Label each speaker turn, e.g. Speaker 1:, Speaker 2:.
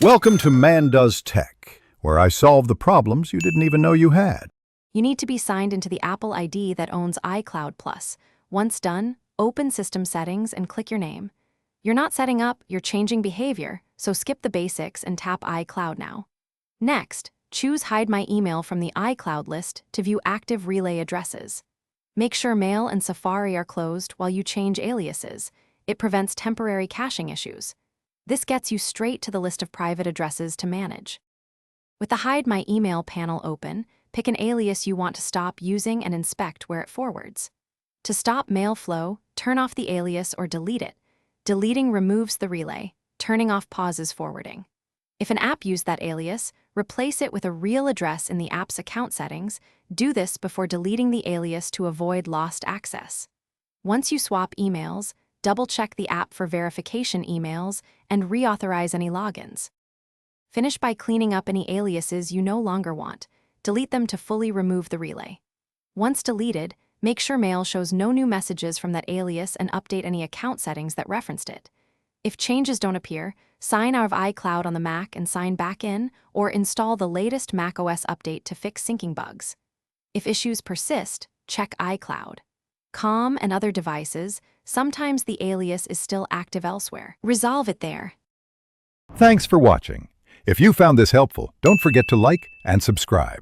Speaker 1: Welcome to Man Does Tech, where I solve the problems you didn't even know you had.
Speaker 2: You need to be signed into the Apple ID that owns iCloud Plus. Once done, open System Settings and click your name. You're not setting up, you're changing behavior, so skip the basics and tap iCloud now. Next, choose Hide My Email from the iCloud list to view active relay addresses. Make sure Mail and Safari are closed while you change aliases. It prevents temporary caching issues. This gets you straight to the list of private addresses to manage. With the Hide My Email panel open, pick an alias you want to stop using and inspect where it forwards. To stop mail flow, turn off the alias or delete it. Deleting removes the relay, turning off pauses forwarding. If an app used that alias, replace it with a real address in the app's account settings. Do this before deleting the alias to avoid lost access. Once you swap emails, double-check the app for verification emails and reauthorize any logins. Finish by cleaning up any aliases you no longer want. Delete them to fully remove the relay. Once deleted, make sure Mail shows no new messages from that alias and update any account settings that referenced it. If changes don't appear, sign out of iCloud on the Mac and sign back in, or install the latest macOS update to fix syncing bugs. If issues persist, check iCloud. Com and other devices, sometimes the alias is still active elsewhere. Resolve it there.
Speaker 1: Thanks for watching. If you found this helpful, don't forget to like and subscribe.